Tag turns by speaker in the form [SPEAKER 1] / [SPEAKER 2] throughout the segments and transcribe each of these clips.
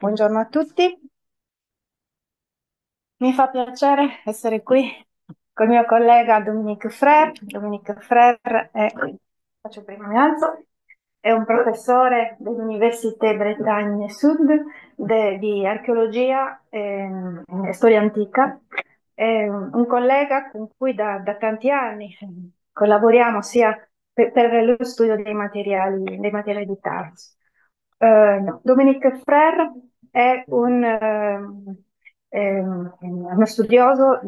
[SPEAKER 1] Buongiorno a tutti. Mi fa piacere essere qui con il mio collega Dominique Frère. Dominique Frère è, faccio prima mi alzo, è un professore dell'Université Bretagne Sud di archeologia e storia antica. È un collega con cui da tanti anni collaboriamo sia per lo studio dei materiali di Tarsus. No. Dominique Frère è uno studioso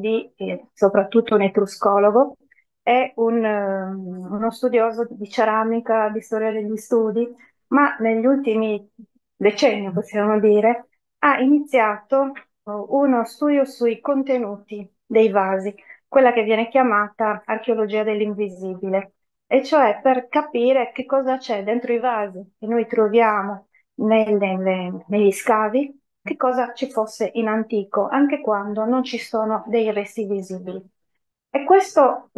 [SPEAKER 1] soprattutto un etruscologo, è uno studioso di ceramica, di storia degli studi, ma negli ultimi decenni, possiamo dire, ha iniziato uno studio sui contenuti dei vasi, quella che viene chiamata archeologia dell'invisibile, e cioè per capire che cosa c'è dentro i vasi che noi troviamo negli scavi, che cosa ci fosse in antico, anche quando non ci sono dei resti visibili. E questo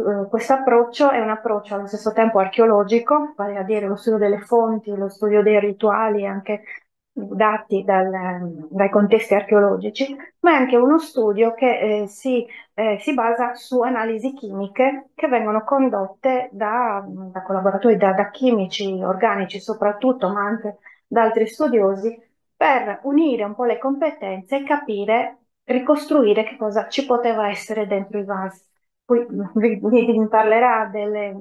[SPEAKER 1] approccio è un approccio allo stesso tempo archeologico, vale a dire lo studio delle fonti, lo studio dei rituali, anche dati dai contesti archeologici, ma è anche uno studio che si basa su analisi chimiche che vengono condotte da collaboratori, da chimici organici soprattutto, ma anche da altri studiosi, per unire un po' le competenze e capire, ricostruire che cosa ci poteva essere dentro i vasi. Poi vi parlerà delle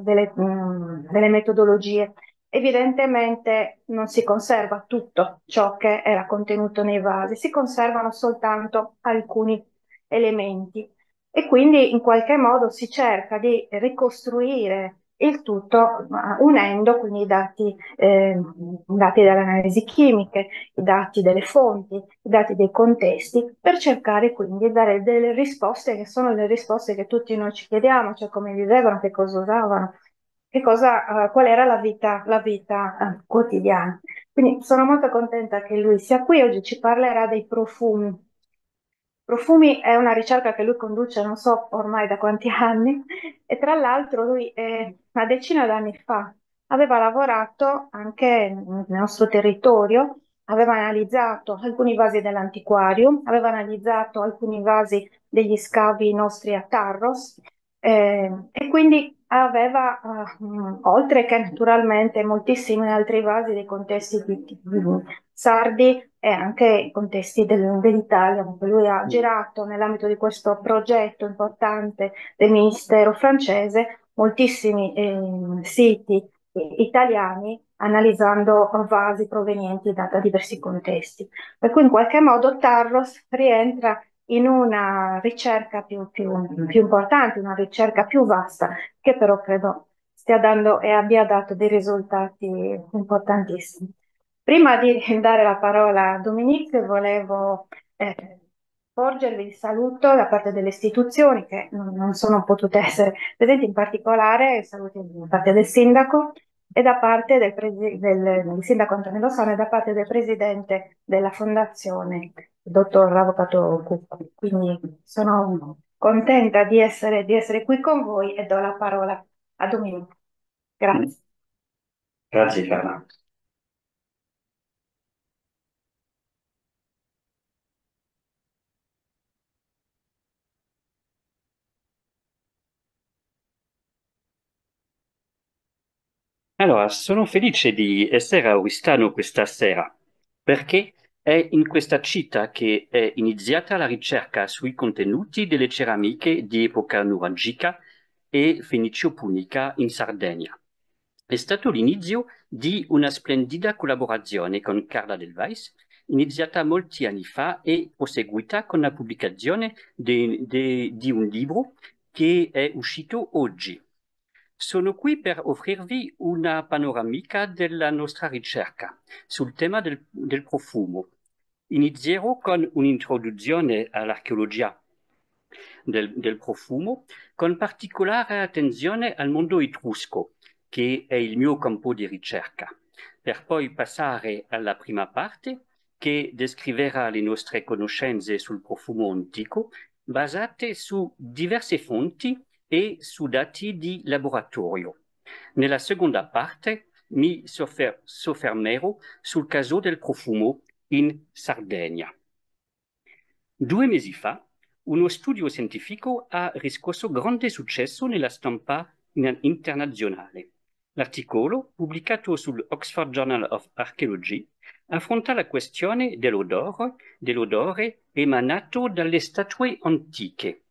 [SPEAKER 1] metodologie. Evidentemente non si conserva tutto ciò che era contenuto nei vasi, si conservano soltanto alcuni elementi e quindi in qualche modo si cerca di ricostruire il tutto unendo quindi i dati delle analisi chimiche, i dati delle fonti, i dati dei contesti, per cercare quindi di dare delle risposte che sono le risposte che tutti noi ci chiediamo, cioè come vivevano, che cosa usavano, qual era la vita quotidiana. Quindi sono molto contenta che lui sia qui, oggi ci parlerà dei profumi. Profumi è una ricerca che lui conduce non so ormai da quanti anni, e tra l'altro lui una decina d'anni fa aveva lavorato anche nel nostro territorio, aveva analizzato alcuni vasi dell'antiquarium, aveva analizzato alcuni vasi degli scavi nostri a Tarros, e quindi aveva, oltre che naturalmente moltissimi altri vasi dei contesti sardi e anche contesti dell'Italia, perché lui ha girato nell'ambito di questo progetto importante del Ministero francese moltissimi siti italiani analizzando vasi provenienti da diversi contesti. Per cui in qualche modo Tarros rientra in una ricerca più importante, una ricerca più vasta, che però credo stia dando e abbia dato dei risultati importantissimi. Prima di dare la parola a Dominique, volevo porgervi il saluto da parte delle istituzioni che non sono potute essere presenti, in particolare saluti da parte del sindaco e da parte del sindaco Antonello Sano e da parte del presidente della fondazione, il dottor Avvocato Cucco. Quindi sono contenta di essere qui con voi e do la parola a Domenico. Grazie.
[SPEAKER 2] Grazie Fernando. Allora, sono felice di essere a Oristano questa sera perché è in questa città che è iniziata la ricerca sui contenuti delle ceramiche di epoca nuragica e fenicio-punica in Sardegna. È stato l'inizio di una splendida collaborazione con Carla Del Weiss, iniziata molti anni fa e proseguita con la pubblicazione di un libro che è uscito oggi. Sono qui per offrirvi una panoramica della nostra ricerca sul tema del profumo. Inizierò con un'introduzione all'archeologia del profumo, con particolare attenzione al mondo etrusco, che è il mio campo di ricerca, per poi passare alla prima parte, che descriverà le nostre conoscenze sul profumo antico, basate su diverse fonti e su dati di laboratorio. Nella seconda parte mi soffermerò sul caso del profumo in Sardegna. 2 mesi fa, uno studio scientifico ha riscosso grande successo nella stampa internazionale. L'articolo, pubblicato sull'Oxford Journal of Archaeology, affronta la questione dell'odore emanato dalle statue antiche.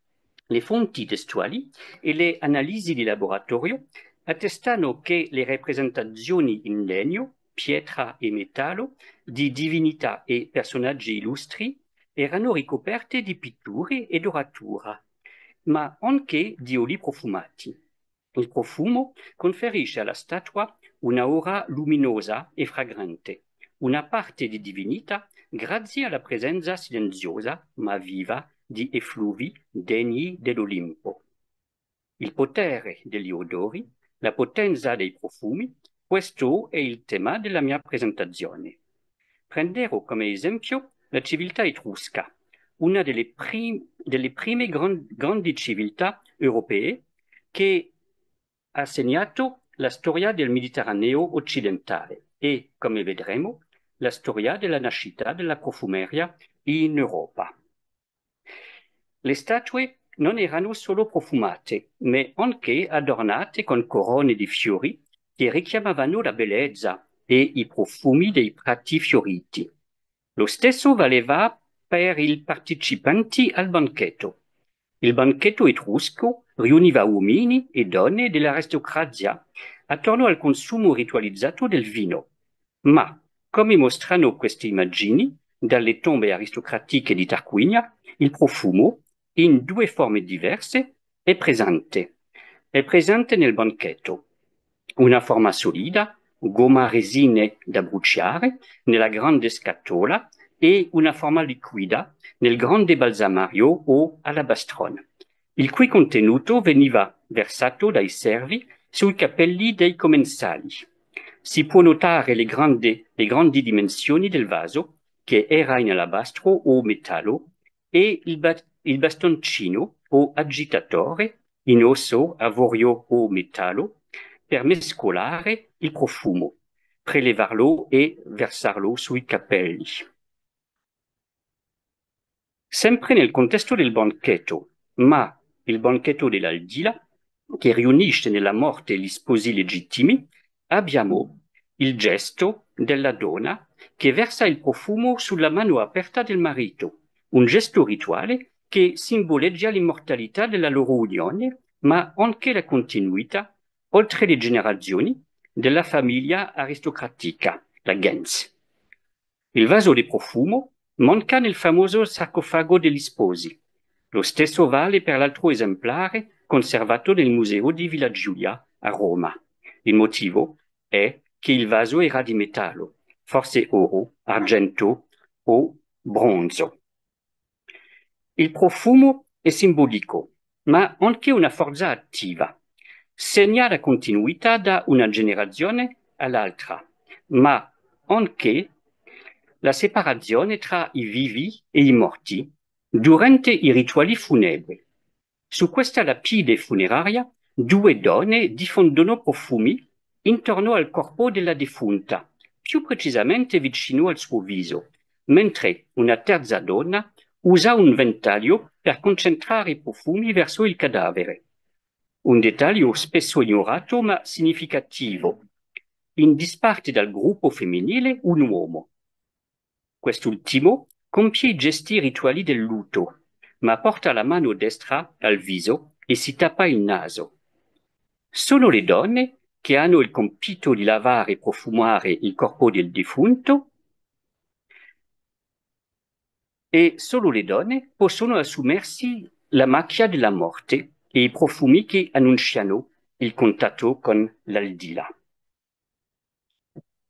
[SPEAKER 2] Le fonti testuali e le analisi di laboratorio attestano che le rappresentazioni in legno, pietra e metallo di divinità e personaggi illustri erano ricoperte di pitture e doratura, ma anche di oli profumati. Il profumo conferisce alla statua un'aura luminosa e fragrante, una parte di divinità grazie alla presenza silenziosa ma viva di effluvi degni dell'Olimpo. Il potere degli odori, la potenza dei profumi, questo è il tema della mia presentazione. Prenderò come esempio la civiltà etrusca, una delle prime grandi civiltà europee che ha segnato la storia del Mediterraneo occidentale e, come vedremo, la storia della nascita della profumeria in Europa. Le statue non erano solo profumate, ma anche adornate con corone di fiori che richiamavano la bellezza e i profumi dei prati fioriti. Lo stesso valeva per i partecipanti al banchetto. Il banchetto etrusco riuniva uomini e donne dell'aristocrazia attorno al consumo ritualizzato del vino. Ma, come mostrano queste immagini, dalle tombe aristocratiche di Tarquinia, il profumo, in 2 forme diverse, è presente. È presente nel banchetto. Una forma solida, gomma a resine da bruciare, nella grande scatola, e una forma liquida, nel grande balsamario o alabastrone, il cui contenuto veniva versato dai servi sui capelli dei commensali. Si può notare le grandi dimensioni del vaso, che era in alabastro o metallo, e il bastoncino o agitatore in osso, avorio o metallo, per mescolare il profumo, prelevarlo e versarlo sui capelli. Sempre nel contesto del banchetto, ma il banchetto dell'Aldila, che riunisce nella morte gli sposi legittimi, abbiamo il gesto della donna che versa il profumo sulla mano aperta del marito, un gesto rituale che simboleggia l'immortalità della loro unione, ma anche la continuità, oltre le generazioni, della famiglia aristocratica, la gens. Il vaso di profumo manca nel famoso sarcofago degli sposi. Lo stesso vale per l'altro esemplare conservato nel Museo di Villa Giulia a Roma. Il motivo è che il vaso era di metallo, forse oro, argento o bronzo. Il profumo è simbolico, ma anche una forza attiva. Segna la continuità da una generazione all'altra, ma anche la separazione tra i vivi e i morti durante i rituali funebri. Su questa lapide funeraria 2 donne diffondono profumi intorno al corpo della defunta, più precisamente vicino al suo viso, mentre una terza donna usa un ventaglio per concentrare i profumi verso il cadavere. Un dettaglio spesso ignorato ma significativo. In disparte dal gruppo femminile un uomo. Quest'ultimo compie i gesti rituali del lutto, ma porta la mano destra al viso e si tappa il naso. Sono le donne che hanno il compito di lavare e profumare il corpo del defunto e solo le donne possono assumersi la macchia della morte e i profumi che annunciano il contatto con l'aldilà.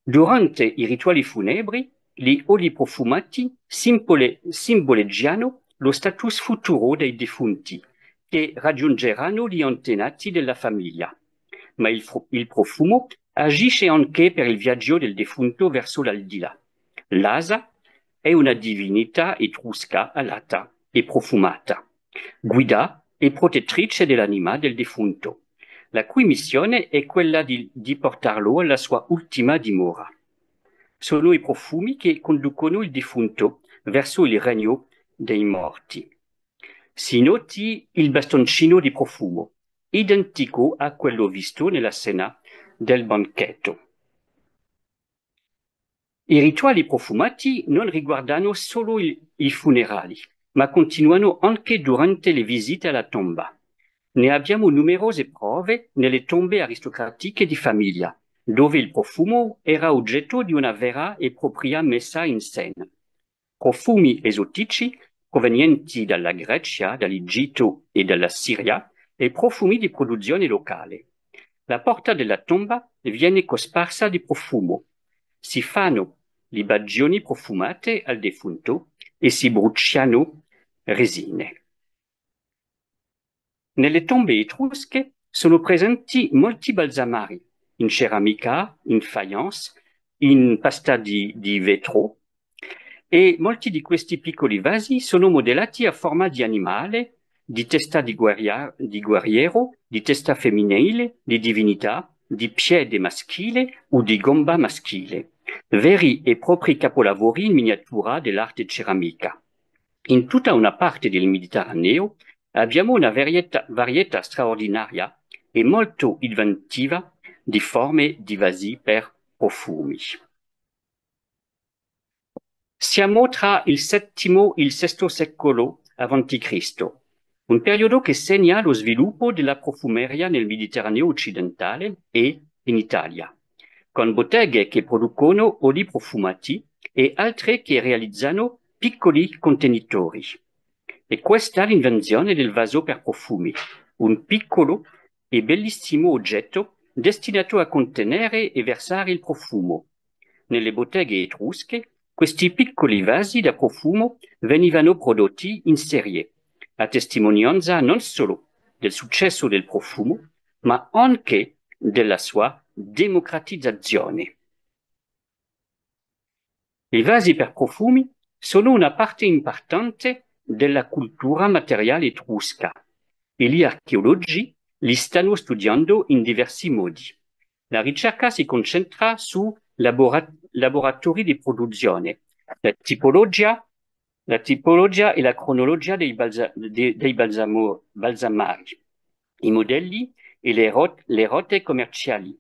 [SPEAKER 2] Durante i rituali funebri, gli oli profumati simboleggiano lo status futuro dei defunti, che raggiungeranno gli antenati della famiglia. Ma il profumo agisce anche per il viaggio del defunto verso l'aldilà. L'asa è una divinità etrusca alata e profumata, guida e protettrice dell'anima del defunto, la cui missione è quella di portarlo alla sua ultima dimora. sono i profumi che conducono il defunto verso il regno dei morti. Si noti il bastoncino di profumo, identico a quello visto nella scena del banchetto. I rituali profumati non riguardano solo i funerali, ma continuano anche durante le visite alla tomba. Ne abbiamo numerose prove nelle tombe aristocratiche di famiglia, dove il profumo era oggetto di una vera e propria messa in scena. Profumi esotici provenienti dalla Grecia, dall'Egitto e dalla Siria e profumi di produzione locale. La porta della tomba viene cosparsa di profumo. Si fanno libagioni profumate al defunto e si bruciano resine. Nelle tombe etrusche sono presenti molti balsamari, in ceramica, in faience, in pasta di vetro, e molti di questi piccoli vasi sono modellati a forma di animale, di testa di guerriero, di testa femminile, di divinità, di piede maschile o di gamba maschile, veri e propri capolavori in miniatura dell'arte ceramica. In tutta una parte del Mediterraneo abbiamo una varietà straordinaria e molto inventiva di forme di vasi per profumi. Siamo tra il VII e il VI secolo a.C., un periodo che segna lo sviluppo della profumeria nel Mediterraneo occidentale e in Italia, con botteghe che producono oli profumati e altre che realizzano piccoli contenitori. E questa è l'invenzione del vaso per profumi, un piccolo e bellissimo oggetto destinato a contenere e versare il profumo. Nelle botteghe etrusche, questi piccoli vasi da profumo venivano prodotti in serie, a testimonianza non solo del successo del profumo, ma anche della sua democratizzazione. I vasi per profumi sono una parte importante della cultura materiale etrusca e gli archeologi li stanno studiando in diversi modi. La ricerca si concentra su laboratori di produzione, la tipologia e la cronologia dei balsamari, i modelli e le rotte commerciali,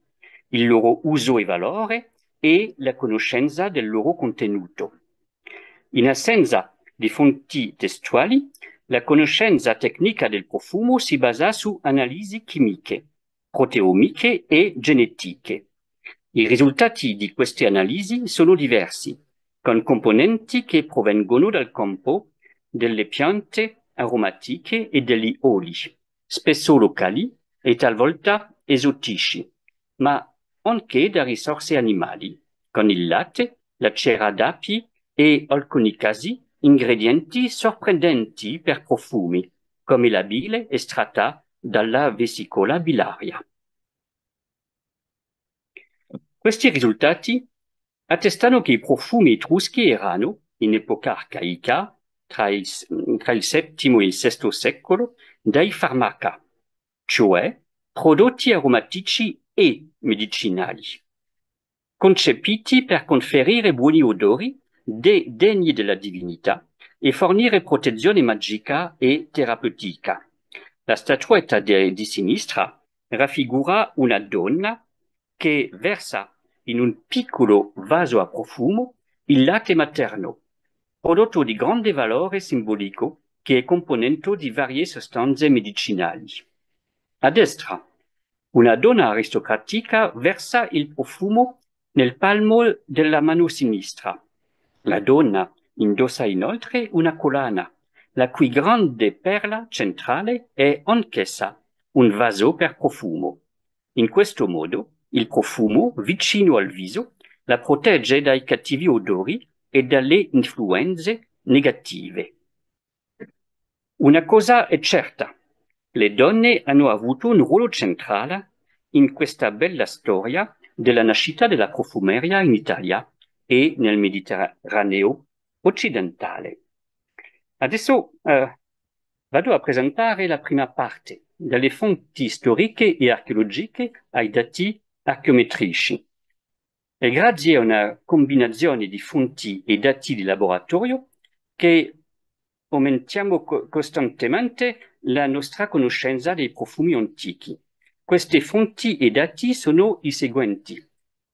[SPEAKER 2] il loro uso e valore e la conoscenza del loro contenuto. In assenza di fonti testuali, la conoscenza tecnica del profumo si basa su analisi chimiche, proteomiche e genetiche. I risultati di queste analisi sono diversi, con componenti che provengono dal campo delle piante aromatiche e degli oli, spesso locali e talvolta esotici, ma anche da risorse animali, con il latte, la cera d'api e, in alcuni casi, ingredienti sorprendenti per profumi, come la bile estratta dalla vesicola biliaria. Questi risultati attestano che i profumi etruschi erano, in epoca arcaica, tra il VII e il VI secolo, dei farmaca, cioè prodotti aromatici e medicinali, concepiti per conferire buoni odori degni della divinità e fornire protezione magica e terapeutica. La statuetta di sinistra raffigura una donna che versa in un piccolo vaso a profumo il latte materno, prodotto di grande valore simbolico che è componente di varie sostanze medicinali. A destra, una donna aristocratica versa il profumo nel palmo della mano sinistra. La donna indossa inoltre una collana, la cui grande perla centrale è anch'essa un vaso per profumo. In questo modo, il profumo, vicino al viso, la protegge dai cattivi odori e dalle influenze negative. Una cosa è certa, le donne hanno avuto un ruolo centrale in questa bella storia della nascita della profumeria in Italia e nel Mediterraneo occidentale. Adesso vado a presentare la prima parte, dalle fonti storiche e archeologiche ai dati archeometrici. E grazie a una combinazione di fonti e dati di laboratorio che aumentiamo costantemente la nostra conoscenza dei profumi antichi. Queste fonti e dati sono i seguenti: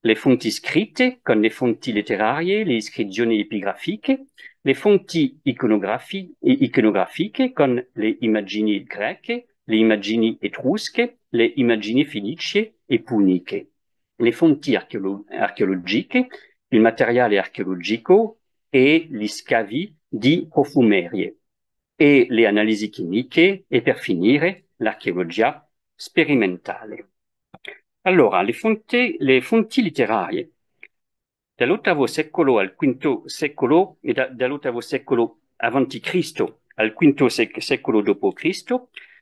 [SPEAKER 2] le fonti scritte con le fonti letterarie, le iscrizioni epigrafiche, le fonti iconografiche con le immagini greche, le immagini etrusche, le immagini fenicie e puniche, le fonti archeologiche, il materiale archeologico e gli scavi di profumerie e le analisi chimiche e per finire l'archeologia sperimentale. Allora, le fonti letterarie. Dall'VIII secolo al V secolo e dall'VIII secolo avanti Cristo al V secolo d.C.,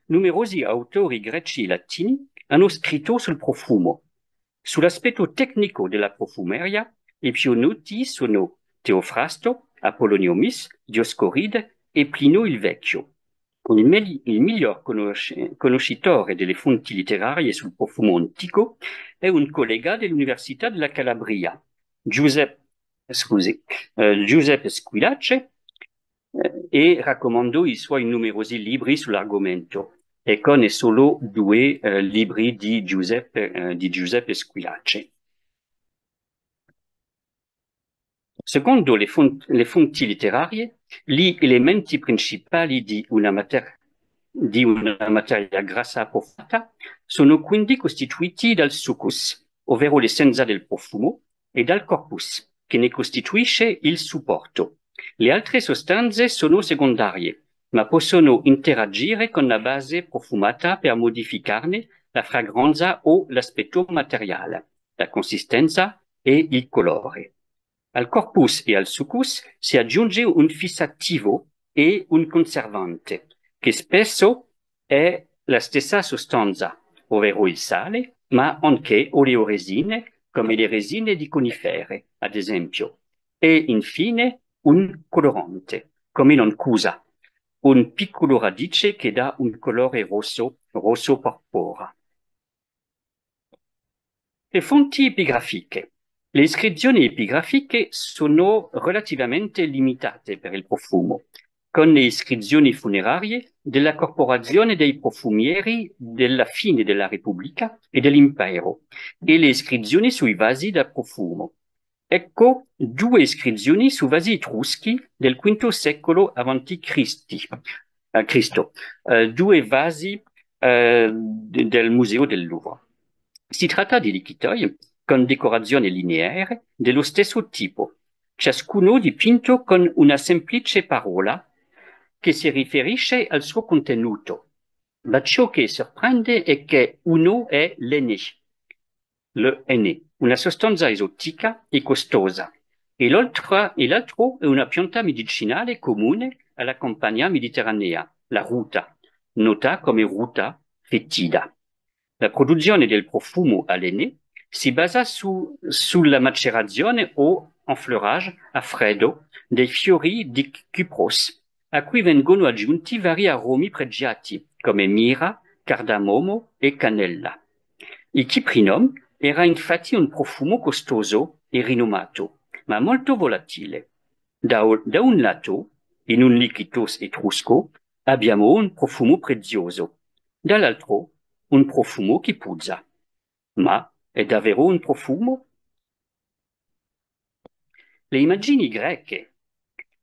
[SPEAKER 2] numerosi autori greci e latini hanno scritto sul profumo. Sull'aspetto tecnico della profumeria, i più noti sono Teofrasto, Apollonius, Dioscoride e Plinio il Vecchio. Il miglior conoscitore delle fonti letterarie sul profumo antico è un collega dell'Università della Calabria, Giuseppe Squillace, e raccomando i suoi numerosi libri sull'argomento. E con solo due libri di Giuseppe Squillace. Secondo le fonti letterarie, gli elementi principali di una materia grassa profumata sono quindi costituiti dal succus, ovvero l'essenza del profumo, e dal corpus, che ne costituisce il supporto. Le altre sostanze sono secondarie, ma possono interagire con la base profumata per modificarne la fragranza o l'aspetto materiale, la consistenza e il colore. Al corpus e al succus si aggiunge un fissativo e un conservante, che spesso è la stessa sostanza, ovvero il sale, ma anche oleoresine, come le resine di conifere, ad esempio, e infine un colorante, come l'ancusa, un piccolo radice che dà un colore rosso porpora. Le fonti epigrafiche. Le iscrizioni epigrafiche sono relativamente limitate per il profumo, con le iscrizioni funerarie della Corporazione dei Profumieri della fine della Repubblica e dell'Impero e le iscrizioni sui vasi da profumo. Ecco due iscrizioni su vasi etruschi del V secolo avanti Cristo, due vasi del Museo del Louvre. Si tratta di lichitoi con decorazione lineare dello stesso tipo, ciascuno dipinto con una semplice parola che si riferisce al suo contenuto. Ma ciò che sorprende è che uno è le N, una sostanza esotica e costosa, e l'altro è una pianta medicinale comune alla campagna mediterranea, la ruta, nota come ruta fetida. La produzione del profumo a Lene si basa sulla macerazione o enfleurage a freddo dei fiori di Cypros, a cui vengono aggiunti vari aromi pregiati come mirra, cardamomo e cannella. Il Cyprinum era infatti un profumo costoso e rinomato, ma molto volatile. Da un lato, in un liquido etrusco, abbiamo un profumo prezioso, dall'altro un profumo che puzza. Ma è davvero un profumo? Le immagini greche.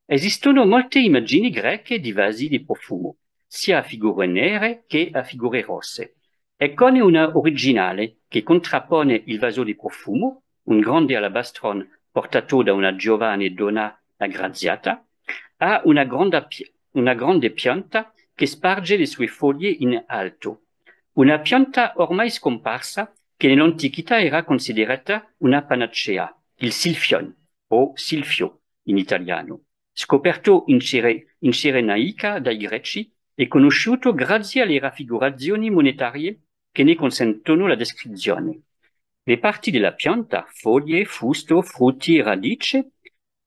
[SPEAKER 2] Esistono molte immagini greche di vasi di profumo, sia a figure nere che a figure rosse. Eccone una originale che contrappone il vaso di profumo, un grande alabastron portato da una giovane donna aggraziata, a una grande pianta che sparge le sue foglie in alto. Una pianta ormai scomparsa che nell'antichità era considerata una panacea, il silfion o silfio in italiano, scoperto in Cirenaica dai greci e conosciuto grazie alle raffigurazioni monetarie che ne consentono la descrizione. Le parti della pianta, foglie, fusto, frutti e radice,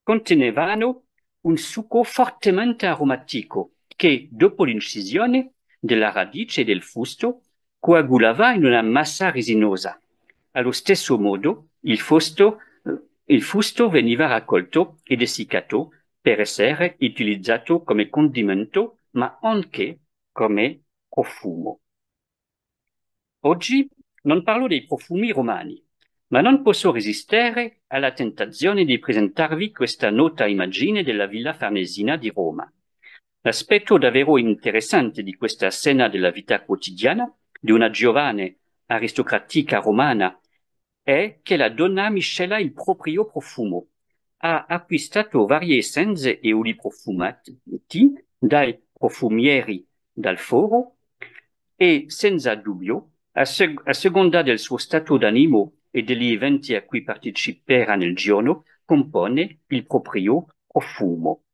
[SPEAKER 2] contenevano un succo fortemente aromatico che, dopo l'incisione della radice e del fusto, coagulava in una massa resinosa. Allo stesso modo, il fusto il fusto veniva raccolto ed essiccato per essere utilizzato come condimento, ma anche come profumo. Oggi non parlo dei profumi romani, ma non posso resistere alla tentazione di presentarvi questa nota immagine della Villa Farnesina di Roma. L'aspetto davvero interessante di questa scena della vita quotidiana di una giovane aristocratica romana è che la donna miscela il proprio profumo. Ha acquistato varie essenze e oli profumati dai profumieri dal foro e senza dubbio, a seconda del suo stato d'animo e degli eventi a cui parteciperà nel giorno, compone il proprio profumo.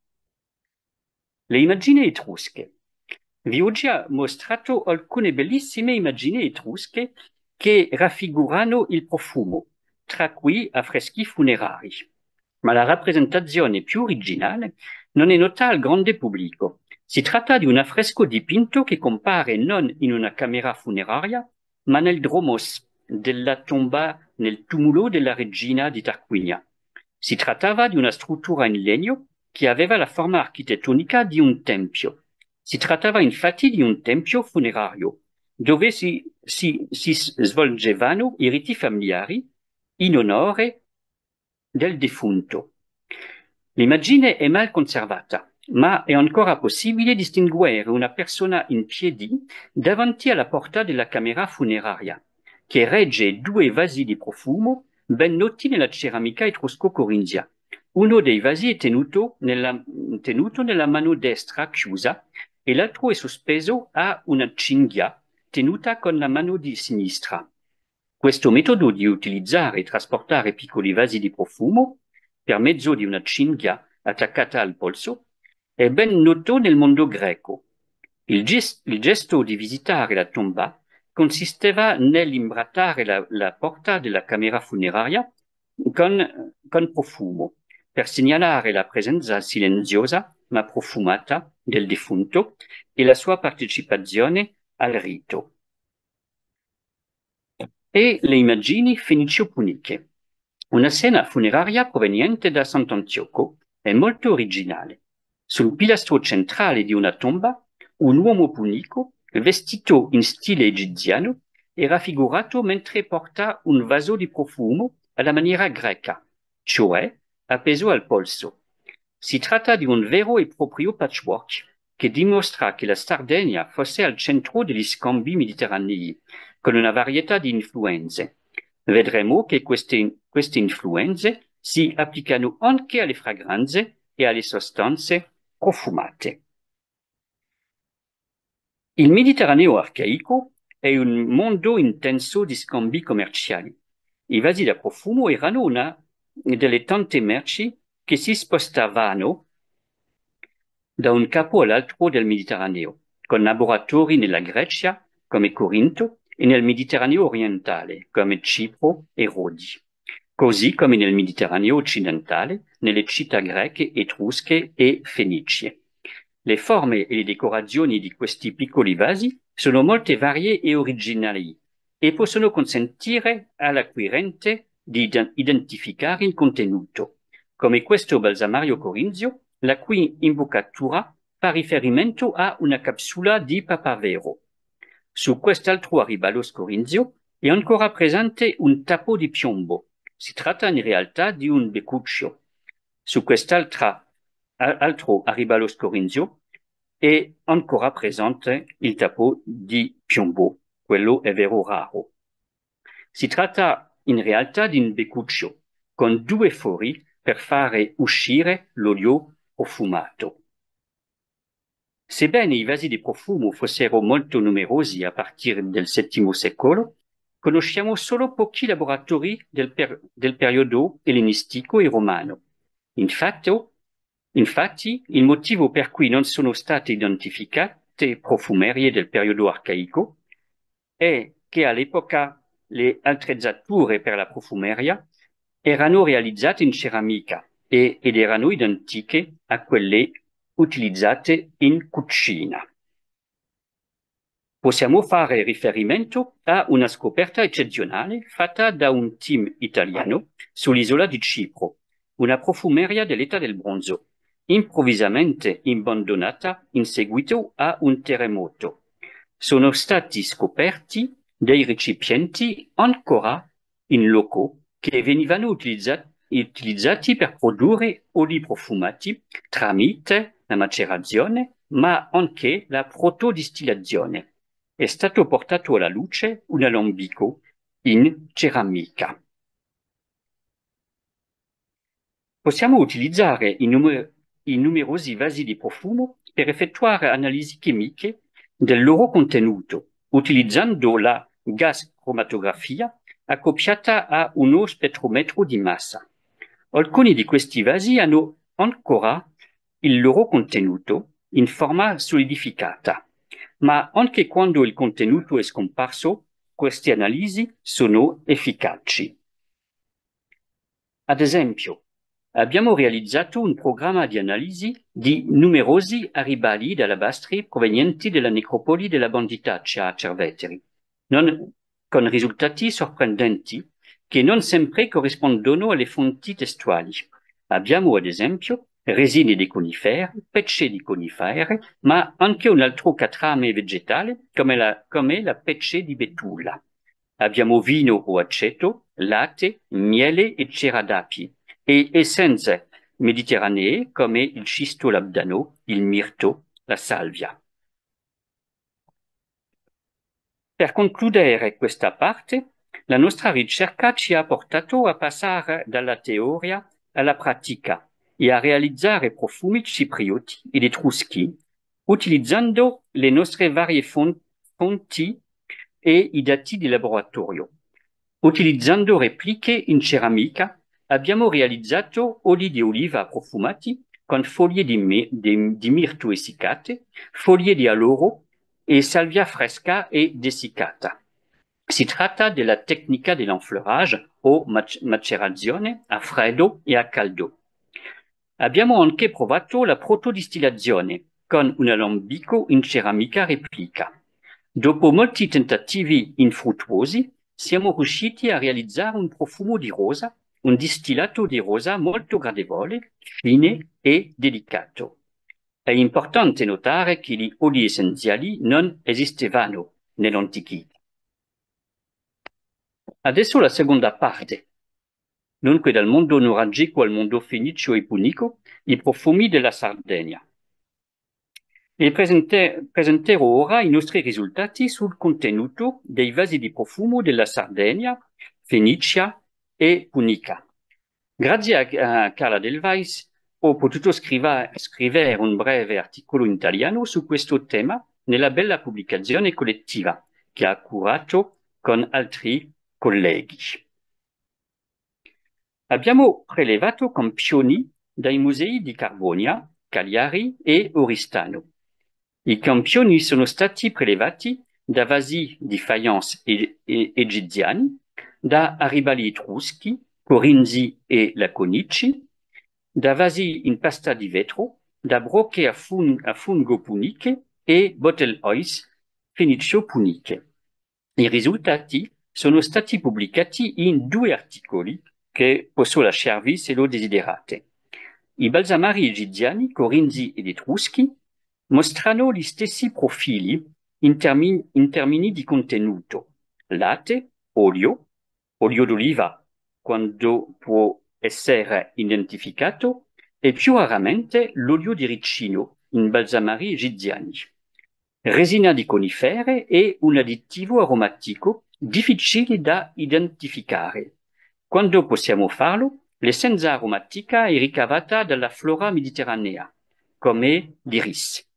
[SPEAKER 2] Le immagini etrusche. Vi ho già mostrato alcune bellissime immagini etrusche che raffigurano il profumo, tra cui affreschi funerari. Ma la rappresentazione più originale non è nota al grande pubblico. Si tratta di un affresco dipinto che compare non in una camera funeraria, ma nel dromos della tomba nel tumulo della regina di Tarquinia. Si trattava di una struttura in legno che aveva la forma architettonica di un tempio. Si trattava infatti di un tempio funerario, dove si svolgevano i riti familiari in onore del defunto. L'immagine è mal conservata, ma è ancora possibile distinguere una persona in piedi davanti alla porta della camera funeraria, che regge due vasi di profumo ben noti nella ceramica etrusco-corinzia. Uno dei vasi è tenuto nella mano destra chiusa e l'altro è sospeso a una cinghia tenuta con la mano di sinistra. Questo metodo di utilizzare e trasportare piccoli vasi di profumo per mezzo di una cinghia attaccata al polso è ben noto nel mondo greco. Il gesto di visitare la tomba consisteva nell'imbrattare la porta della camera funeraria con profumo, per segnalare la presenza silenziosa ma profumata del defunto e la sua partecipazione al rito. E le immagini fenicio-puniche. Una scena funeraria proveniente da Sant'Antioco è molto originale. Sul pilastro centrale di una tomba, un uomo punico, vestito in stile egiziano, è raffigurato mentre porta un vaso di profumo alla maniera greca, cioè appeso al polso. Si tratta di un vero e proprio patchwork che dimostra che la Sardegna fosse al centro degli scambi mediterranei, con una varietà di influenze. Vedremo che queste influenze si applicano anche alle fragranze e alle sostanze profumate. Il Mediterraneo arcaico è un mondo intenso di scambi commerciali. I vasi da profumo erano una delle tante merci che si spostavano da un capo all'altro del Mediterraneo, con laboratori nella Grecia, come Corinto, e nel Mediterraneo orientale, come Cipro e Rodi, così come nel Mediterraneo occidentale, nelle città greche, etrusche e fenicie. Le forme e le decorazioni di questi piccoli vasi sono molto varie e originali e possono consentire all'acquirente di identificare il contenuto, come questo balsamario corinzio, la cui imboccatura fa riferimento a una capsula di papavero. Su quest'altro arribalos corinzio è ancora presente un tappo di piombo. Si tratta in realtà di un beccuccio. Su quest'altro arribalos corinzio è ancora presente il tappo di piombo. Quello è vero raro. Si tratta in realtà di un beccuccio con due fori per fare uscire l'olio profumato. Sebbene i vasi di profumo fossero molto numerosi a partire del VII secolo, conosciamo solo pochi laboratori del periodo ellenistico e romano. Infatti, il motivo per cui non sono state identificate profumerie del periodo arcaico è che all'epoca le attrezzature per la profumeria erano realizzate in ceramica ed erano identiche a quelle utilizzate in cucina. Possiamo fare riferimento a una scoperta eccezionale fatta da un team italiano sull'isola di Cipro, una profumeria dell'età del bronzo, improvvisamente abbandonata in seguito a un terremoto. Sono stati scoperti dei recipienti ancora in loco che venivano utilizzati per produrre oli profumati tramite la macerazione, ma anche la protodistillazione. È stato portato alla luce un alambico in ceramica. Possiamo utilizzare i numerosi vasi di profumo per effettuare analisi chimiche del loro contenuto, utilizzando la gas cromatografia accoppiata a uno spettrometro di massa. Alcuni di questi vasi hanno ancora il loro contenuto in forma solidificata, ma anche quando il contenuto è scomparso, queste analisi sono efficaci. Ad esempio, abbiamo realizzato un programma di analisi di numerosi arribali d'alabastri provenienti dalla necropoli della Banditaccia a Cerveteri, con risultati sorprendenti che non sempre corrispondono alle fonti testuali. Abbiamo ad esempio resine di conifere, pecce di conifere, ma anche un altro catrame vegetale come la pecce di betulla. Abbiamo vino o aceto, latte, miele e cera d'api e essenze mediterranee come il cisto labdano, il mirto, la salvia. Per concludere questa parte, la nostra ricerca ci ha portato a passare dalla teoria alla pratica e a realizzare profumi ciprioti ed etruschi utilizzando le nostre varie fonti e i dati di laboratorio. Utilizzando repliche in ceramica, abbiamo realizzato oli di oliva profumati con foglie di mirto essiccate, foglie di alloro e salvia fresca e dessiccata. Si tratta della tecnica dell'enfleurage o macerazione a freddo e a caldo. Abbiamo anche provato la protodistillazione con un alambico in ceramica replica. Dopo molti tentativi infruttuosi, siamo riusciti a realizzare un profumo di rosa, un distillato di rosa molto gradevole, fine e delicato. È importante notare che gli oli essenziali non esistevano nell'antichità. Adesso la seconda parte. Dunque dal mondo nuragico al mondo fenicio e punico, i profumi della Sardegna. E presenterò ora i nostri risultati sul contenuto dei vasi di profumo della Sardegna, Fenicia e Punica. Grazie a Carla Del Vais ho potuto scrivere un breve articolo in italiano su questo tema nella bella pubblicazione collettiva che ha curato con altri colleghi. Abbiamo prelevato campioni dai musei di Carbonia, Cagliari e Oristano. I campioni sono stati prelevati da vasi di faience egiziani, da arribali etruschi, corinzi e laconici, da vasi in pasta di vetro, da brocche a fungo puniche e bottle oils fenicio-puniche. I risultati sono stati pubblicati in 2 articoli che posso lasciarvi se lo desiderate. I balsamari egiziani, corinzi ed etruschi mostrano gli stessi profili in termini di contenuto: latte, olio d'oliva quando può essere identificato e più raramente l'olio di ricino in balsamari egiziani. Resina di conifere è un additivo aromatico difficile da identificare. Quando possiamo farlo, l'essenza aromatica è ricavata dalla flora mediterranea, come l'iris.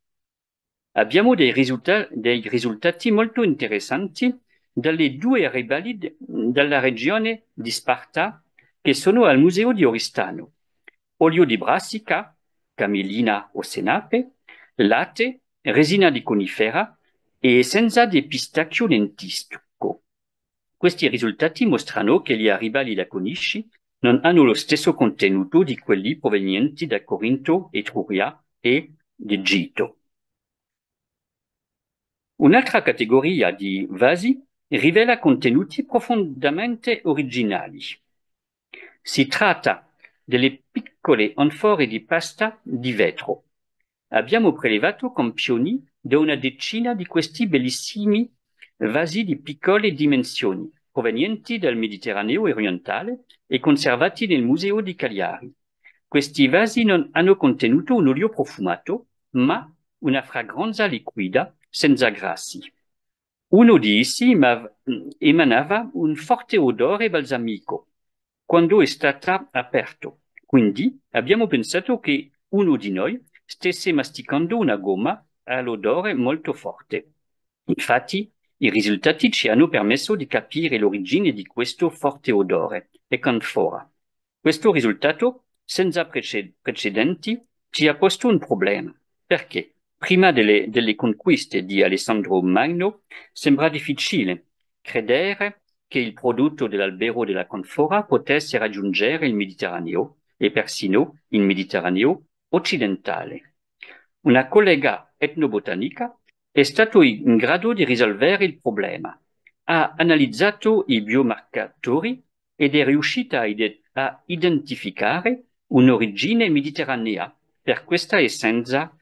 [SPEAKER 2] Abbiamo dei risultati molto interessanti dalle 2 arribali dalla regione di Sparta che sono al Museo di Oristano. Olio di brassica, camellina o senape, latte, resina di conifera e essenza di pistacchio lentisco. Questi risultati mostrano che gli arribali laconici non hanno lo stesso contenuto di quelli provenienti da Corinto, Etruria e Egitto. Un'altra categoria di vasi rivela contenuti profondamente originali. Si tratta delle piccole anfore di pasta di vetro. Abbiamo prelevato campioni da una decina di questi bellissimi vasi di piccole dimensioni, provenienti dal Mediterraneo orientale e conservati nel Museo di Cagliari. Questi vasi non hanno contenuto un olio profumato, ma una fragranza liquida senza grassi. Uno di essi emanava un forte odore balsamico quando è stato aperto. Quindi abbiamo pensato che uno di noi stesse masticando una gomma all'odore molto forte. Infatti, i risultati ci hanno permesso di capire l'origine di questo forte odore e canfora. Questo risultato, senza precedenti, ci ha posto un problema. Perché? Prima delle conquiste di Alessandro Magno, sembra difficile credere che il prodotto dell'albero della canfora potesse raggiungere il Mediterraneo e persino il Mediterraneo occidentale. Una collega etnobotanica è stata in grado di risolvere il problema. Ha analizzato i biomarcatori ed è riuscita a identificare un'origine mediterranea per questa essenza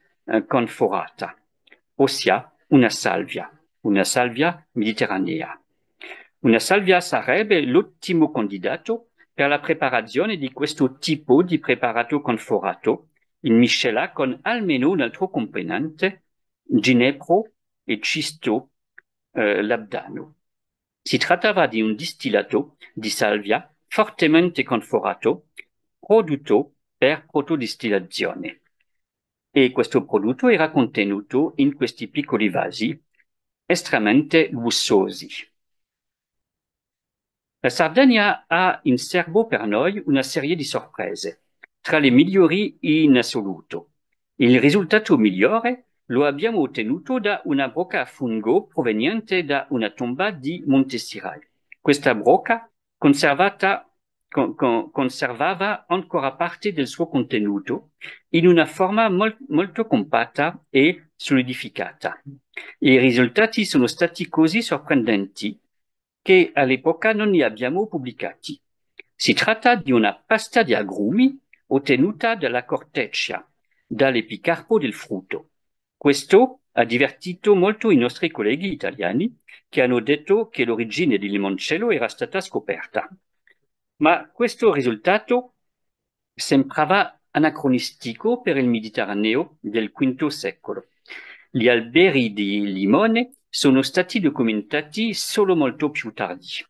[SPEAKER 2] conforata, ossia una salvia mediterranea. Una salvia sarebbe l'ottimo candidato per la preparazione di questo tipo di preparato conforato, in miscela con almeno un altro componente, ginepro e cisto labdano. Si trattava di un distillato di salvia fortemente conforato, prodotto per protodistillazione. E questo prodotto era contenuto in questi piccoli vasi estremamente lussosi. La Sardegna ha in serbo per noi una serie di sorprese, tra le migliori in assoluto. Il risultato migliore lo abbiamo ottenuto da una brocca a fungo proveniente da una tomba di Montesirai. Questa brocca conservava ancora parte del suo contenuto in una forma molto compatta e solidificata. I risultati sono stati così sorprendenti che all'epoca non li abbiamo pubblicati. Si tratta di una pasta di agrumi ottenuta dalla corteccia, dall'epicarpo del frutto. Questo ha divertito molto i nostri colleghi italiani che hanno detto che l'origine di limoncello era stata scoperta. Ma questo risultato sembrava anacronistico per il Mediterraneo del V secolo. Gli alberi di limone sono stati documentati solo molto più tardi.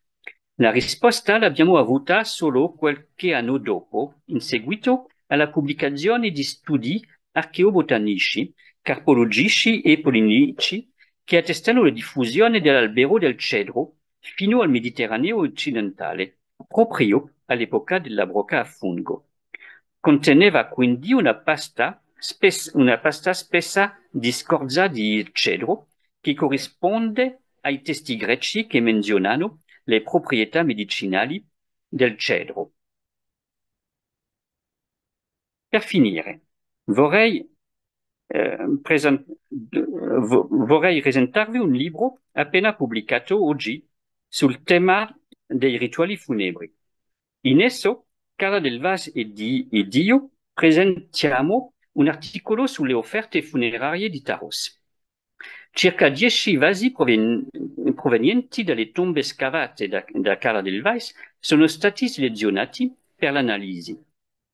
[SPEAKER 2] La risposta l'abbiamo avuta solo qualche anno dopo, in seguito alla pubblicazione di studi archeobotanici, carpologici e polinici che attestano la diffusione dell'albero del cedro fino al Mediterraneo occidentale, proprio all'epoca della brocca a fungo. Conteneva quindi una pasta spessa di scorza di cedro che corrisponde ai testi greci che menzionano le proprietà medicinali del cedro. Per finire, vorrei presentarvi un libro appena pubblicato oggi sul tema dei rituali funebri. In esso, Carla Del Vaz ed io presentiamo un articolo sulle offerte funerarie di Taros. Circa 10 vasi provenienti dalle tombe scavate da Carla Del Vaz sono stati selezionati per l'analisi.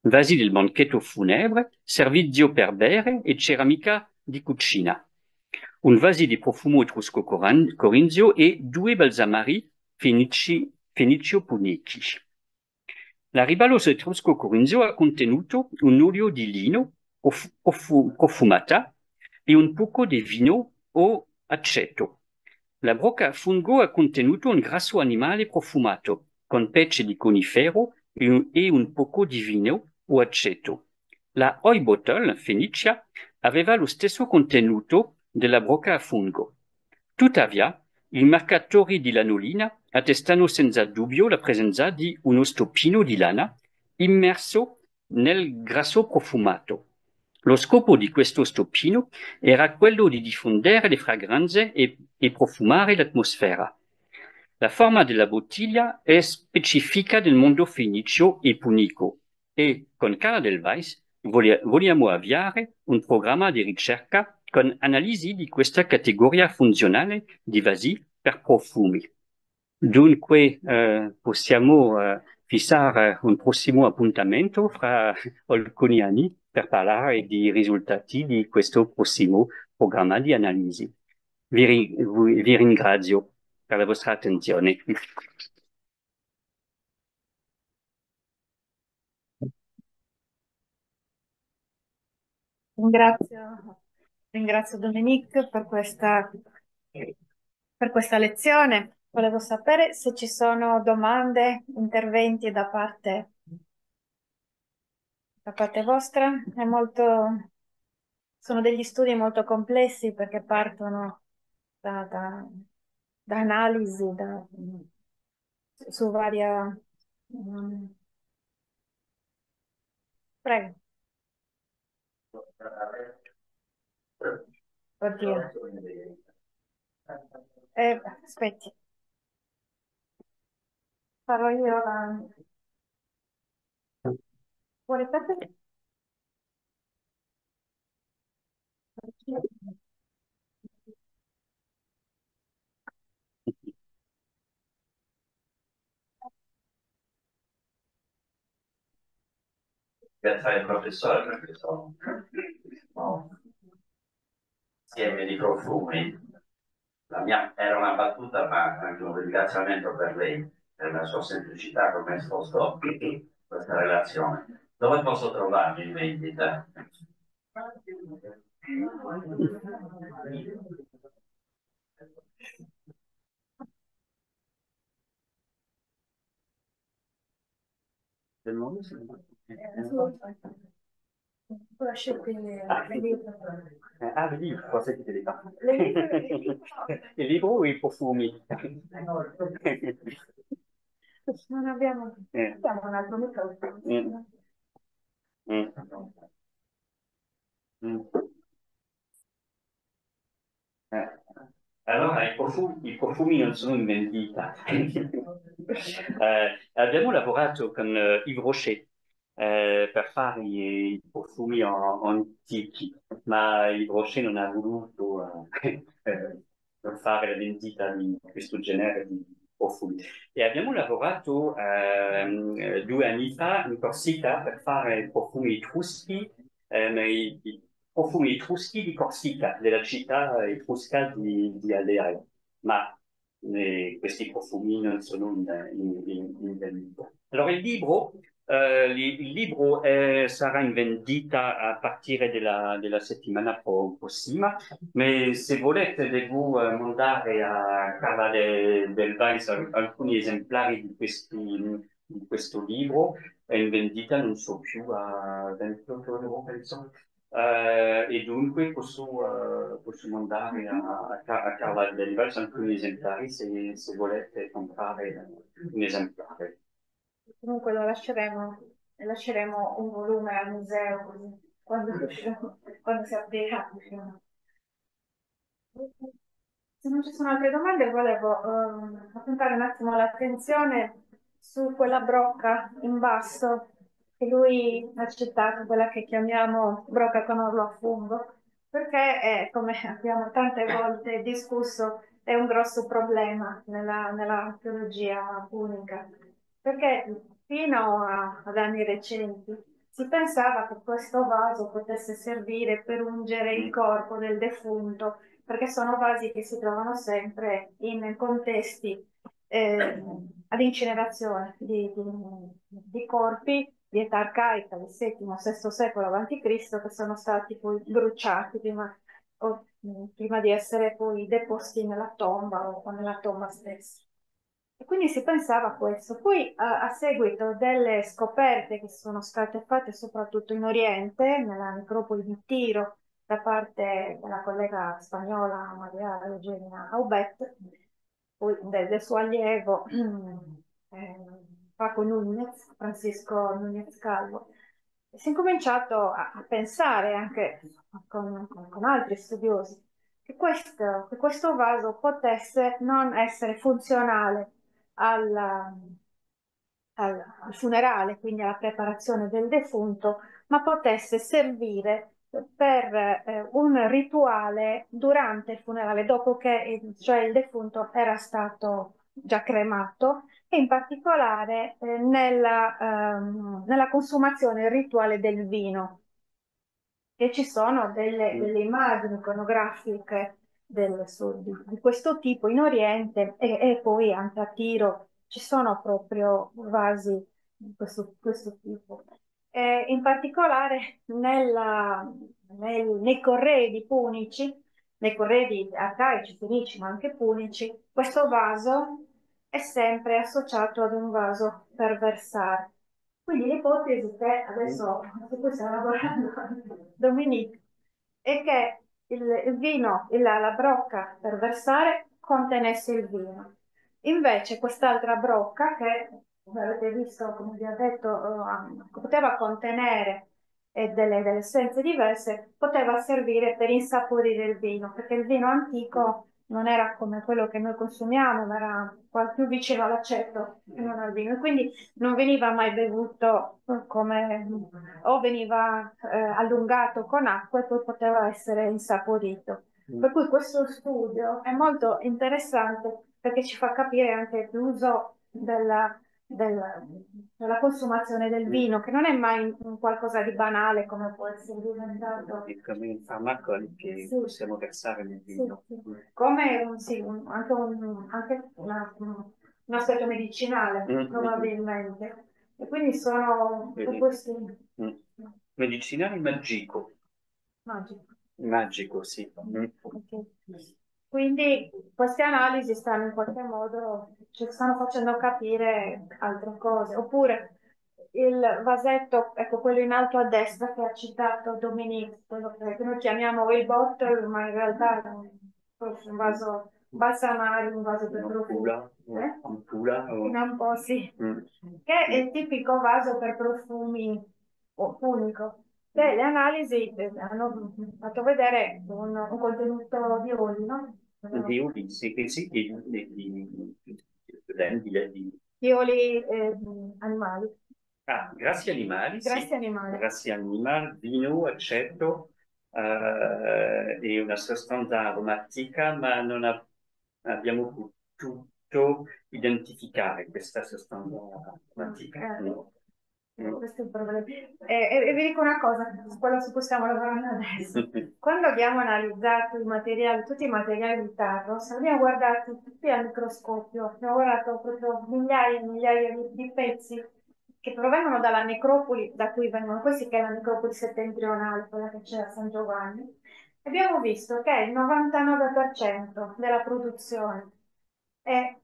[SPEAKER 2] Vasi del banchetto funebre, servizio per bere e ceramica di cucina. Un vaso di profumo etrusco corinzio e 2 balsamari fenicio-punici. La ribalosa etrusco corinzio ha contenuto un olio di lino profumata e un poco di vino o aceto. La brocca a fungo ha contenuto un grasso animale profumato, con pece di conifero e un poco di vino o aceto. La Oi Bottle fenicia aveva lo stesso contenuto della brocca a fungo. Tuttavia, i marcatori di lanolina attestano senza dubbio la presenza di uno stoppino di lana immerso nel grasso profumato. Lo scopo di questo stoppino era quello di diffondere le fragranze e profumare l'atmosfera. La forma della bottiglia è specifica del mondo fenicio e punico e con Carla Del Weiss vogliamo avviare un programma di ricerca con analisi di questa categoria funzionale di vasi per profumi. Dunque possiamo fissare un prossimo appuntamento fra alcuni anni per parlare di risultati di questo prossimo programma di analisi. Vi ringrazio per la vostra attenzione.
[SPEAKER 1] Ringrazio Dominique per questa lezione. Volevo sapere se ci sono domande, interventi da parte vostra. Sono degli studi molto complessi perché partono da, da- da analisi su varia... mm, prego. Oddio. Aspetti, farò io la... Vuoi ripetere?
[SPEAKER 2] Grazie al professore perché sono insieme di profumi. La mia era una battuta, ma anche un ringraziamento per lei, per la sua semplicità come ha esposto questa relazione. Dove posso trovarmi in vendita? Del mondo?
[SPEAKER 1] Poi scelti il libro.
[SPEAKER 2] Le livre, cosa che te li fa? Il libro o i profumi?
[SPEAKER 1] Non abbiamo un altro
[SPEAKER 2] Mm.
[SPEAKER 1] microfono.
[SPEAKER 2] Mm. Mm. Eh. Allora, i profumi non sono in vendita. Abbiamo lavorato con Yves Rocher per fare i profumi antichi, ma Yves Rocher non ha voluto per fare la vendita di questo genere di profumi. E abbiamo lavorato 2 anni fa in Corsica per fare profumi etruschi, i profumi etruschi di Corsica, della città etrusca di Alea, ma questi profumi non sono in vendita. Allora il libro sarà in vendita a partire della settimana prossima, ma se volete devo mandare a Carla del Weiss alcuni esemplari di questo libro, è in vendita non so più a 28 euro, penso. E dunque posso mandare a Carla del Weiss alcuni esemplari se volete comprare un esemplare.
[SPEAKER 1] Comunque lasceremo un volume al museo così quando si aprirà. Diciamo. Se non ci sono altre domande, volevo appuntare un attimo l'attenzione su quella brocca in basso che lui ha citato, quella che chiamiamo brocca con orlo a fungo, perché come abbiamo tante volte discusso, è un grosso problema nella archeologia punica, perché ad anni recenti si pensava che questo vaso potesse servire per ungere il corpo del defunto perché sono vasi che si trovano sempre in contesti ad incinerazione di corpi di età arcaica del VII-VI secolo a.C. che sono stati poi bruciati prima di essere poi deposti nella tomba o nella tomba stessa. E quindi si pensava a questo. Poi, a seguito delle scoperte che sono state fatte soprattutto in Oriente, nella necropoli di Tiro, da parte della collega spagnola Maria Eugenia Aubet, poi del suo allievo Paco Núñez, Francisco Núñez Calvo, si è cominciato a pensare anche con altri studiosi che questo vaso potesse non essere funzionale al, al funerale, quindi alla preparazione del defunto, ma potesse servire per un rituale durante il funerale, dopo che cioè il defunto era stato già cremato, e in particolare nella consumazione rituale del vino. E ci sono delle immagini iconografiche di questo tipo in Oriente e poi anche a Tiro ci sono proprio vasi di questo tipo. In particolare nei corredi punici, nei corredi arcaici, fenici, ma anche punici, questo vaso è sempre associato ad un vaso per versare. Quindi l'ipotesi che adesso, su cui stiamo lavorando con Dominique, è che il vino, la brocca per versare contenesse il vino. Invece quest'altra brocca, che come avete visto, come vi ho detto, poteva contenere delle essenze diverse, poteva servire per insaporire il vino, perché il vino antico non era come quello che noi consumiamo, ma era più vicino all'aceto che non al vino. E quindi non veniva mai bevuto come, o veniva allungato con acqua e poi poteva essere insaporito. Per cui questo studio è molto interessante perché ci fa capire anche l'uso della consumazione del vino, che non è mai un qualcosa di banale come può essere diventato.
[SPEAKER 2] È come un farmaco che
[SPEAKER 1] Sì.
[SPEAKER 2] possiamo versare nel vino.
[SPEAKER 1] Sì, sì. Come anche un aspetto medicinale, probabilmente. E quindi sono
[SPEAKER 2] Vedi?
[SPEAKER 1] questi
[SPEAKER 2] Medicinale magico.
[SPEAKER 1] magici.
[SPEAKER 2] Magico, sì.
[SPEAKER 1] Ok. Quindi queste analisi stanno in qualche modo, ci stanno facendo capire altre cose. Oppure il vasetto, ecco quello in alto a destra che ha citato Dominique, quello che noi chiamiamo il bottle, ma in realtà è forse un vaso balsamario, un vaso per profumi.
[SPEAKER 2] Un'ampula o...
[SPEAKER 1] Un po' sì. Che è il tipico vaso per profumi unico. Le analisi hanno fatto vedere un contenuto di oli, no?
[SPEAKER 2] Di oli, sì, sì, di
[SPEAKER 1] Di oli animali,
[SPEAKER 2] grassi animali,
[SPEAKER 1] grassi
[SPEAKER 2] sì,
[SPEAKER 1] animali.
[SPEAKER 2] grassi animali, vino, aceto, è una sostanza aromatica, ma non abbiamo potuto identificare questa sostanza aromatica.
[SPEAKER 1] Questo è il problema. E vi dico una cosa, su quello su cui stiamo lavorando adesso. Quando abbiamo analizzato i materiali, tutti i materiali di Tavros, abbiamo guardato tutti al microscopio, abbiamo guardato proprio migliaia e migliaia di pezzi che provengono dalla necropoli da cui vengono questi, che è la necropoli settentrionale, quella che c'è a San Giovanni. Abbiamo visto che il 99% della produzione è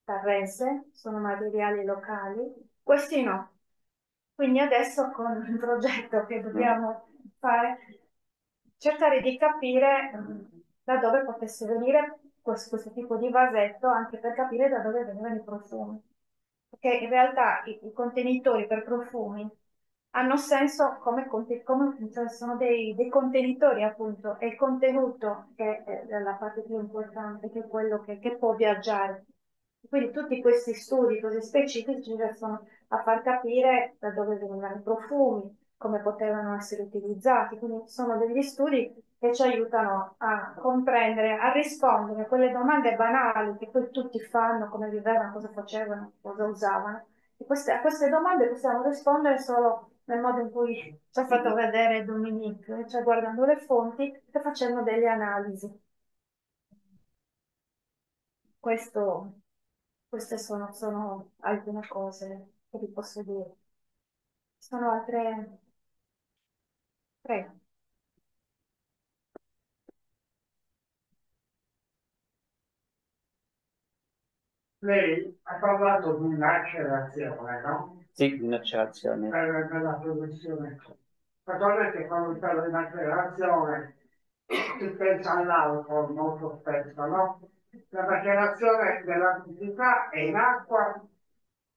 [SPEAKER 1] terrestre, sono materiali locali, questi no. Quindi adesso con il progetto che dobbiamo fare, cercare di capire da dove potesse venire questo tipo di vasetto, anche per capire da dove venivano i profumi. Perché in realtà i contenitori per profumi hanno senso cioè sono dei contenitori, appunto, e il contenuto che è la parte più importante, che è quello che può viaggiare. Quindi tutti questi studi così specifici riescono a far capire da dove venivano i profumi, come potevano essere utilizzati. Quindi sono degli studi che ci aiutano a comprendere, a rispondere a quelle domande banali che poi tutti fanno, come vivevano, cosa facevano, cosa usavano. E a queste domande possiamo rispondere solo nel modo in cui ci ha fatto vedere Dominique, cioè guardando le fonti e facendo delle analisi. Questo, queste sono alcune cose che vi posso dire. Sono altre. Prego.
[SPEAKER 3] Lei ha parlato di un'accelerazione, no?
[SPEAKER 2] Sì, un'accelerazione.
[SPEAKER 3] Per la produzione. Naturalmente quando si parla di un'accelerazione si pensa all'alcol molto spesso, no? La macerazione dell'antichità è in acqua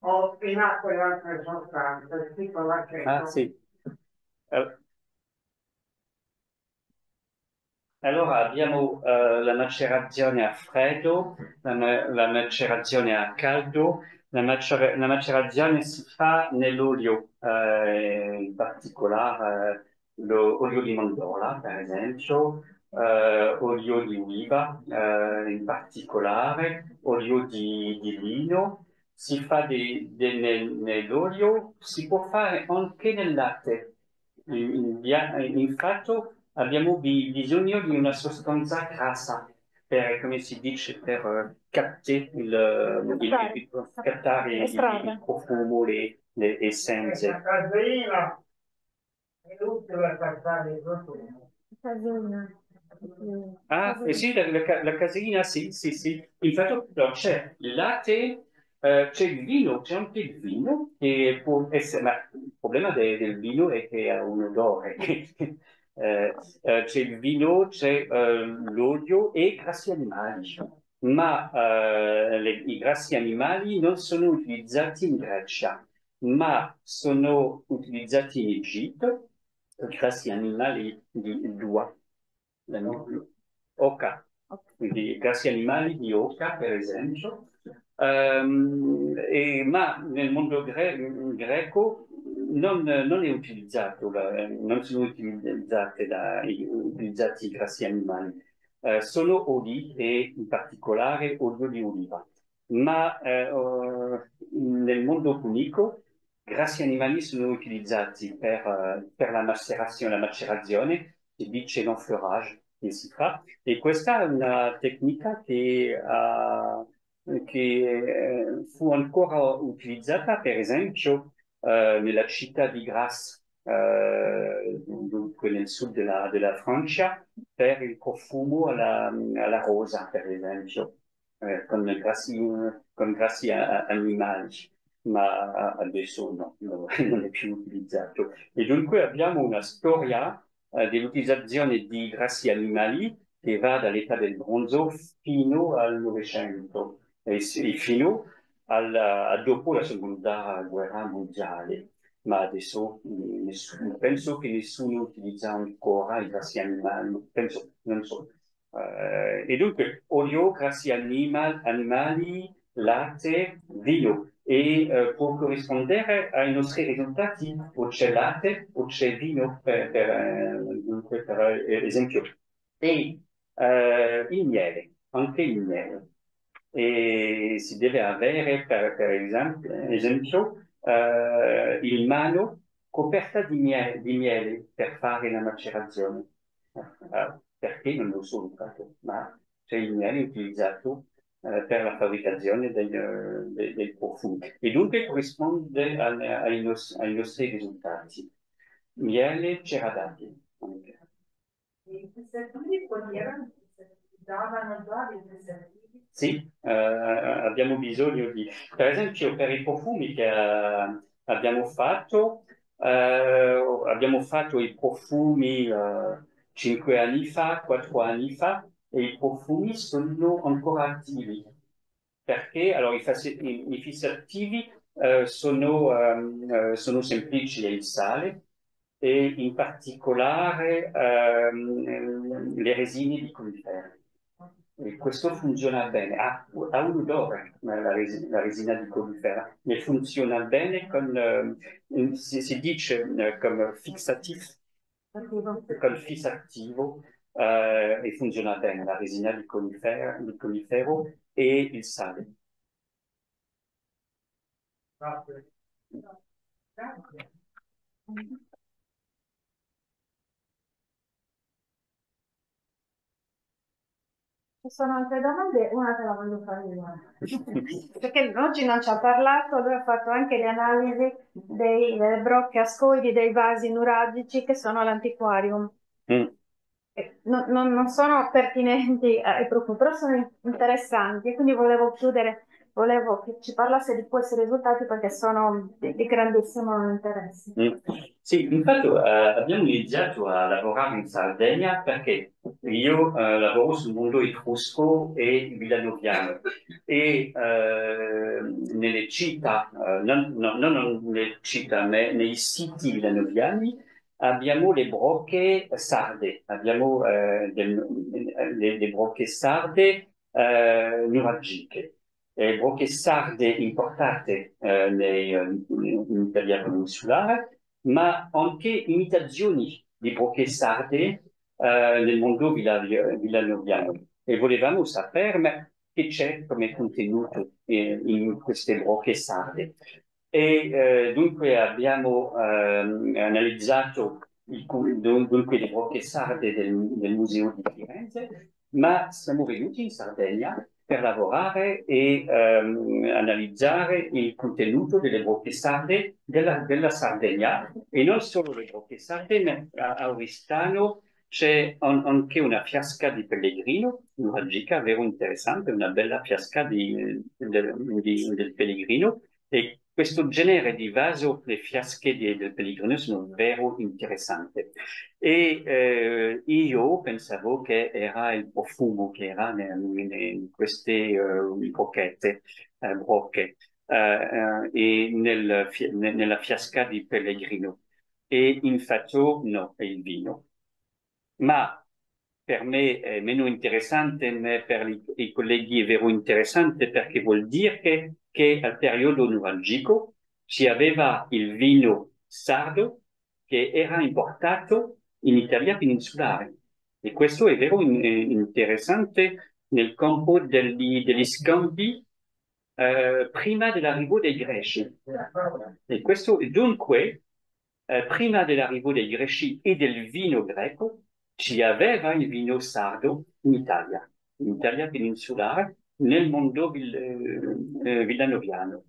[SPEAKER 3] o in acqua e altre sostanze, tipo l'aceto.
[SPEAKER 2] Ah, sì. Allora abbiamo la macerazione a freddo, la macerazione a caldo. La macerazione si fa nell'olio, in particolare l'olio di mandorla, per esempio, olio di oliva, in particolare, olio di lino. Si fa nell'olio, si può fare anche nel latte. Infatti abbiamo bisogno di una sostanza grassa per, come si dice, per captare il profumo, le essenze.
[SPEAKER 3] La caseina è utile per fare il profumo.
[SPEAKER 1] Caseina.
[SPEAKER 2] Ah, sì, la caseina, sì, sì, sì. Infatti no, c'è il latte, c'è il vino, c'è anche il vino che può essere, ma il problema del vino è che ha un odore. C'è il vino, c'è l'olio e i grassi animali. Ma i grassi animali non sono utilizzati in Grecia, ma sono utilizzati in Egitto, i grassi animali di Dua, oca, quindi grassi animali di oca, per esempio. Ma nel mondo greco non è utilizzato, non sono utilizzati i grassi animali. Sono oli e in particolare olio di oliva. Ma nel mondo punico grassi animali sono utilizzati per la macerazione, si dice l'enfleurage che si fa, e questa è una tecnica che fu ancora utilizzata, per esempio, nella città di Grasse, dunque nel sud della Francia, per il profumo alla rosa, per esempio, con grassi animali, ma adesso no, non è più utilizzato. E dunque abbiamo una storia dell'utilizzazione di grassi animali che va dall'età del bronzo fino al Novecento e fino dopo la seconda guerra mondiale. Ma adesso penso che nessuno utilizza ancora i grassi animali, penso, non so. E dunque, olio, grassi animali, latte, vino. E può corrispondere ai nostri risultati, o c'è latte o c'è vino, dunque, per esempio. E il miele, anche il miele. E si deve avere, per esempio, il mano coperta di miele per fare la macerazione. Perché non lo so, ma c'è il miele utilizzato per la fabbricazione dei profumi. E dunque corrisponde ai nostri risultati. Miele ceradati.
[SPEAKER 4] I preservativi quali erano? Davano già dei preservativi?
[SPEAKER 2] Sì, abbiamo bisogno di, per esempio, per i profumi che abbiamo fatto i profumi 5 anni fa, 4 anni fa, e i profumi sono ancora attivi. Perché? Allora, i fissativi sono semplici, è il sale, e in particolare le resine di conifere. E questo funziona bene, ha un odore la resina di conifera, ma funziona bene si dice come fissativo, e funziona bene la resina di conifero e il sale.
[SPEAKER 3] Grazie. Grazie.
[SPEAKER 1] Ci sono altre domande? Una te la voglio fare io. Perché oggi non ci ha parlato, lui ha fatto anche le analisi delle brocche ascoidi dei vasi nuragici che sono all'antiquarium. Non sono pertinenti ai profumi, però sono interessanti e quindi volevo che ci parlasse di questi risultati perché sono di grandissimo interesse.
[SPEAKER 2] Sì, infatti abbiamo iniziato a lavorare in Sardegna perché io lavoro sul mondo etrusco e villanoviano e nelle città, non nelle città, ma nei siti villanoviani abbiamo le brocche sarde, abbiamo le brocche sarde nuragiche. Brocche sarde importate in Italia peninsulare, ma anche imitazioni di brocche sarde nel mondo villanoviano. E volevamo sapere che c'è come contenuto in queste brocche sarde. E dunque abbiamo analizzato dunque le brocche sarde del Museo di Firenze, ma siamo venuti in Sardegna per lavorare e analizzare il contenuto delle brocche sarde della Sardegna, e non solo le brocche sarde, ma a Oristano c'è anche una fiasca di Pellegrino, nuragica, vero interessante, una bella fiasca del Pellegrino, e questo genere di vaso, le fiasche del Pellegrino, sono vero interessanti. E io pensavo che era il profumo che era in queste brocche, e nella fiasca di Pellegrino. E infatti no, è il vino. Ma per me è meno interessante, ma per i colleghi è vero interessante, perché vuol dire che al periodo nuragico si aveva il vino sardo che era importato in Italia peninsulare. E questo è vero interessante nel campo degli scambi prima dell'arrivo dei Greci. E questo dunque prima dell'arrivo dei Greci e del vino greco, ci aveva il vino sardo in Italia peninsulare, nel mondo villanoviano.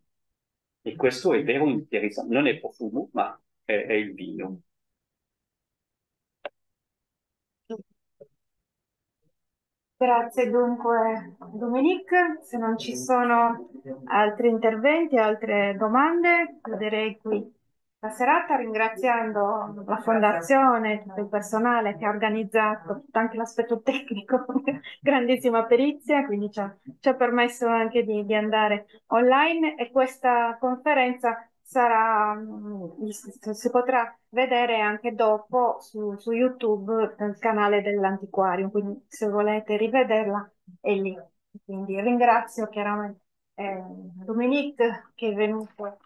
[SPEAKER 2] E questo è vero interessante. Non è profumo, ma è il vino.
[SPEAKER 1] Grazie dunque Dominique, se non ci sono altri interventi, altre domande, chiuderei qui la serata ringraziando la Fondazione, tutto il personale che ha organizzato, tutto anche l'aspetto tecnico, grandissima perizia, quindi ci ha permesso anche di andare online, e questa conferenza si potrà vedere anche dopo su YouTube nel canale dell'Antiquarium, quindi se volete rivederla è lì. Quindi ringrazio chiaramente Dominique che è venuto